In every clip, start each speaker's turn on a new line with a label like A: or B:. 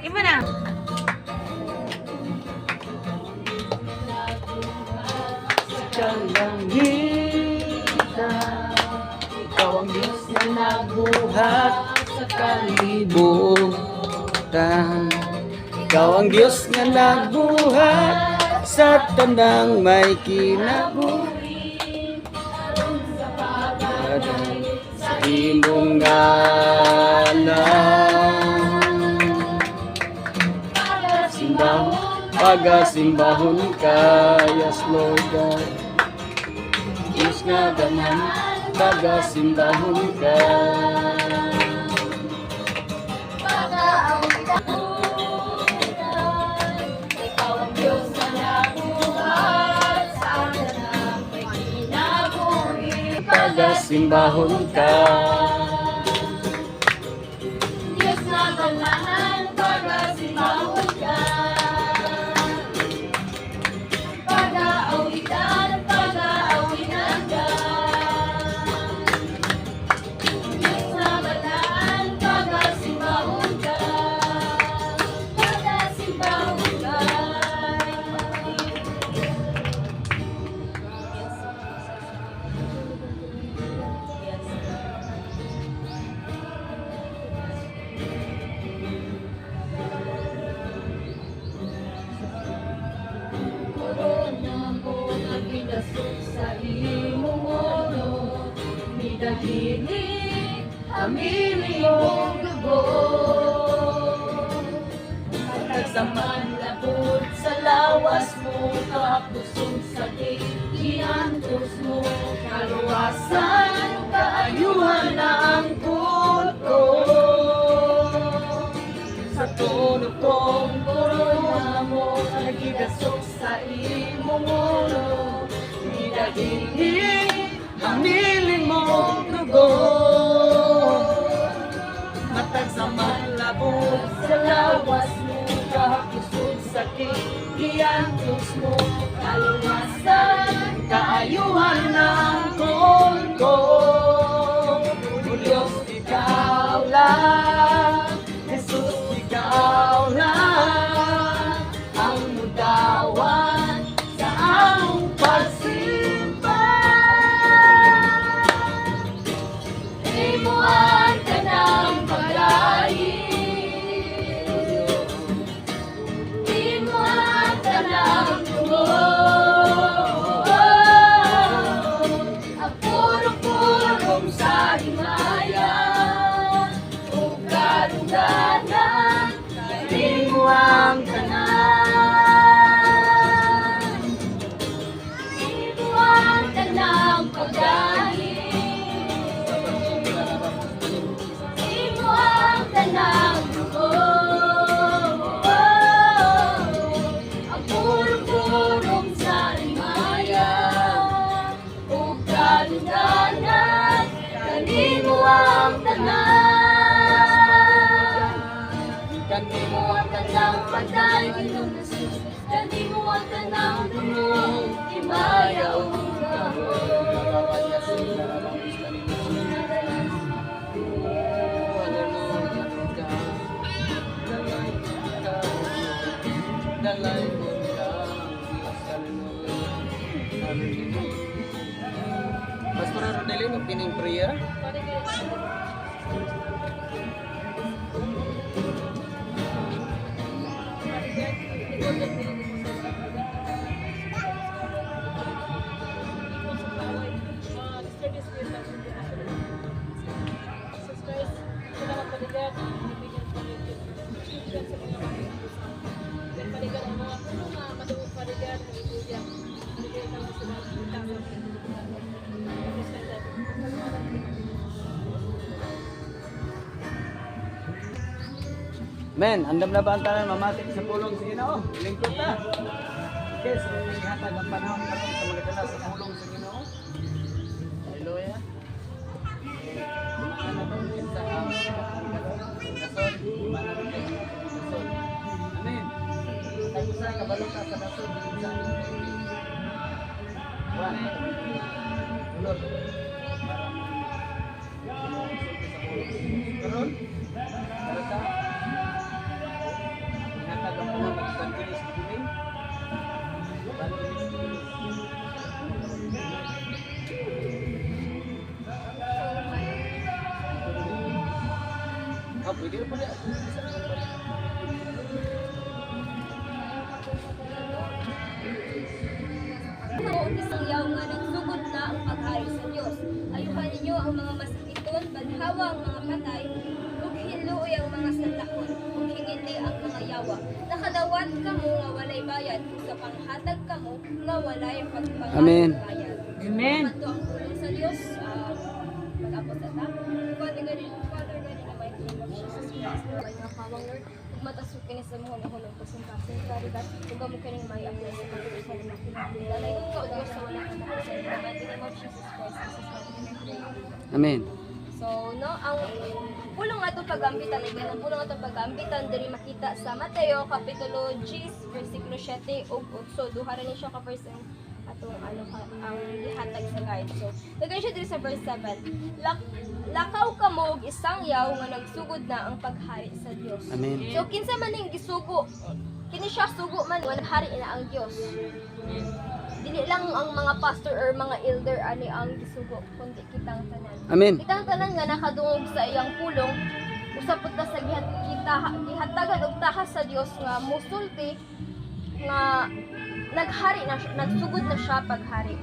A: Imo na.
B: Kalangitan, ikaw ang Diyos na nabuhat sa kalibutan. Ikaw ang Diyos na nagbuhat sa tanang may kinabuhi. Sa imong ngalan, pagasimbahon ka, yes Lord God. Diyos nga gaman, pagasimbahon ka. Pagasimbahon ka.
C: Diyos na ganahan, pagasimbahon ka. Pag-aawitan, pag-aawitan ka. Diyos na ganahan, pagasimbahon ka. Pagasimbahon ka. Corona ko nagidasok sa imong ulo, midagili amili mong dugo. Pagkagsaman labot sa lawas mo, kapusong sakit iantos mo, kaluwasan kaayuhan na ang kulto. Sa tulog kong corona mo, nagidasok sa imong ulo, midagili hamilin mong dugo. Matag sa malabot sa lawas mo, kapusog sakit iantos mo, kaluwasan kaayuhan ng kulto. O Diyos, ikaw lang, Jesus, ikaw lang ang mudawan sa among pagsimba. Imuan ka ng paglain, imuan ka ng tungod. Ang purong-purong sa himayan, ug kadungganan, imuan ka na. Imuan ka ng paglain, imuan ka ng tungod. Ang purong-purong sa himayan, ug kadungganan, kanimo ang tanan. Kanimo ang tanang pagdayon, kanimo ang tanang tumong himaya o
B: Dalay mo ka, Pastor Rodelino, pining prayer. Men, andam na ba ang tanan mamatik sa pulong sa Ginoo? Lingkod ta. Okay, so ihatag ang panahon karon sa magdala sa pulong sa Ginoo. Hallelujah. Ano to sa dasod, dasod. Amen. Tayo sa kabalo ka sa dasod sa Juan. Ulot. Karon? Karata? Di po niya.
C: Ang isang yaw nga nagsugod na ang paghari sa Diyos. Ayuhan ninyo ang mga masakiton, banhawa ang mga patay, ug hiluoy ang mga sandakon, ug hingindi ang mga yawa. Nakadawat kamo nga walay bayad, ug sa panghatag kamo nga walay pagpangayad
B: Amen.
C: bayad.
A: Amen.
C: Mato ang tulong sa Diyos. Mag-apos na ta. Father God in the mighty name of Jesus Christ, Lord, ay nakawang Lord, ug matasukin ni sa mga nahulong presentasin. Father God, ug mo kaning may apply sa pagkakusan ng mga lalay ko o Diyos sa wala ka makusan. In the mighty name of Jesus Christ, Jesus name we pray.
B: Amen.
C: So, no, ang pulong atong pagambitan, again, ang pulong atong pagambitan, diri makita sa Mateo, Kapitulo 10, versikulo 7, ug 8. Duha rin siya ka verse atong ang gihatag sa guide. So, lagay siya diri sa verse 7. Lakaw kamo og isang yaw nga nagsugod na ang paghari sa Dios.
B: Amen.
C: So, kinsa man ning gisugo, kini siya sugo man, wala hari na ang Dios. Dili lang ang mga pastor or mga elder ani ang gisugo, kundi kitang tanan.
B: Amen.
C: Kitang tanan nga nakadungog sa iyang pulong, usapot ta sa gihatagan og tahas sa Dios nga musulti nga naghari na siya, nagsugod na siya paghari.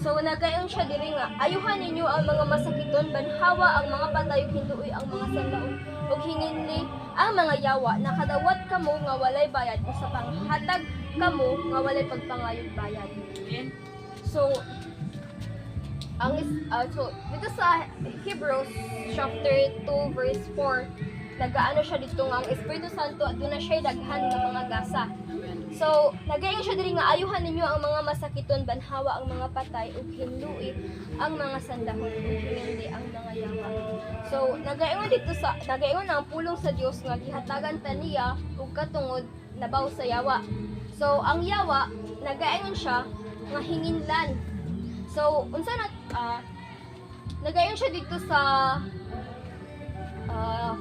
C: So nagayon siya diri nga ayuhan ninyo ang mga masakiton, banhawa ang mga patay, hinduoy ang mga sandaon, ug hinginli ang mga yawa. Nakadawat kamo nga walay bayad, ug sa panghatag kamo nga walay pagpangayog bayad. So so dito sa Hebrews chapter 2 verse 4, nagaano siya dito nga ang Espiritu Santo adto na siya daghan nga mga gasa. So nagayon siya diri nga ayuhan ninyo ang mga masakiton, banhawa ang mga patay, ug hinluoy ang mga sandahon, ug hinindi ang mga yawa. So nagayon ang pulong sa Dios nga gihatagan ta niya ug katungod nabaw sa yawa. So ang yawa nagayon siya nga hinginlan. So unsa na nagayon siya dito sa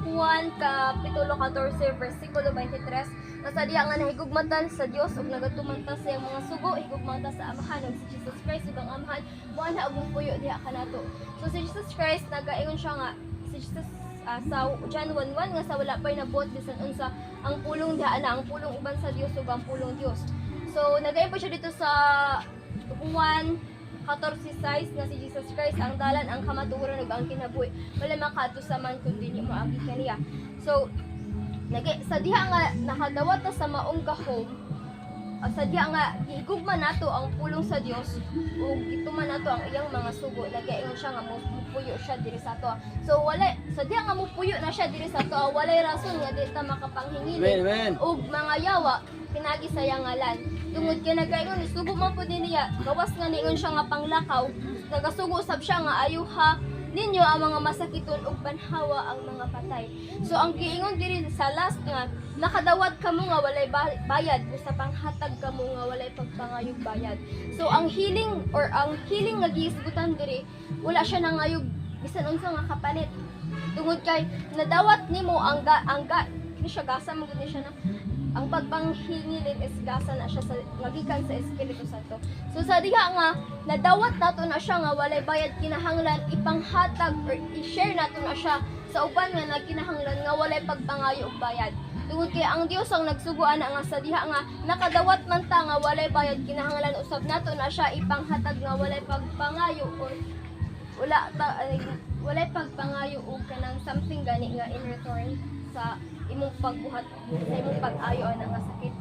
C: Juan Kapitulo 14 versikulo 23, nasa diha nga nahigugmatan sa Dios ug nagatumanta sa iyang mga sugo, higugmanta sa Amahan ug si Jesus Christ ug ang Amahan moan na og puyo diha kanato. So si Jesus Christ nagaingon siya nga si Jesus sa John 1:1 nga sa wala pay nabuot bisan unsa ang pulong diha na ang pulong uban sa Dios ug ang pulong Dios. So nagayon pa siya dito sa Juan 14:6 na si Jesus Christ ang dalan, ang kamatuoran ug ang kinabuhi, wala makaadto sa man kundi ni moagi kaniya. So sa diha nga nakadawat ta sa maong gahom, sa diha nga gihigugma nato ang pulong sa Dios ug gituman nato ang iyang mga sugo, nagaingon siya nga mupuyo siya diri sa ato. So wala sa diha nga mupuyo na siya diri sa ato, walay rason nga di ta makapanghingilin
B: Amen.
C: ug mga yawa pinagi sa iyang ngalan. Tungod kay nagaingon sugo man pud niya, gawas nga niingon siya nga panglakaw, nagasugo sab siya nga ayuha ninyo ang mga masakiton ug banhawa ang mga patay. So ang giingon diri sa last nga nakadawat kamo nga walay bayad, sa panghatag kamo nga walay pagpangayog bayad. So ang healing nga giisgutan diri, wala siya nangayog bisan unsa nga kapalit. Tungod kay nadawat nimo ang ni siya gasa mo gud siya na ang pagpanghingilin is gasa na siya sa magikan sa Espiritu Santo. So sa diha nga nadawat nato na siya nga walay bayad, kinahanglan ipanghatag or i-share nato na siya sa uban nga nagkinahanglan nga walay pagpangayo og bayad. Tungod kay ang Dios ang nagsuguan na nga sa diha nga nakadawat man ta nga walay bayad, kinahanglan usab nato na siya ipanghatag nga walay pagpangayo or walay pagpangayo og kanang something gani nga in return sa imong pagbuhat, sa imong pag-ayo nga sakit.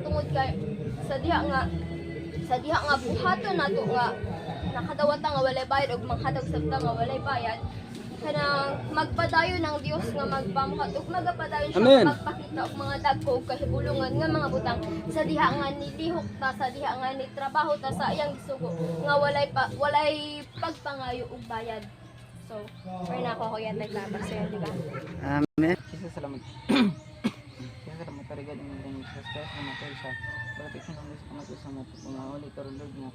C: Tungod kay sa diha nga buhaton nato nga nakadawat nga walay bayad ug manghatag sabta nga walay bayad, kanang magpadayon ng Dios nga magpamuhat ug magapadayon siya
B: Amen.
C: magpakita og mga dagko ug kahibulongan nga mga butang sa diha nga nilihok ta, sa diha nga ni trabaho ta sa iyang gisugo nga walay pagpangayo ug bayad. So, or na ako kuya naglabas sa'yo, di ba?
B: Amen.
A: Kasi salamat. Kaya salamat ka regard ng mga Jesus Christ na matay sa protection ng Diyos kamato sa mga uli karulog na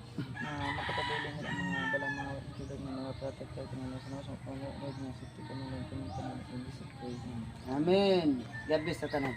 A: makapabilin nila ang mga balang mga tulad ng mga protect kahit ng nasa nasa mga panood na safety ka nila ng Jesus Christ.
B: Amen. God bless sa tanan.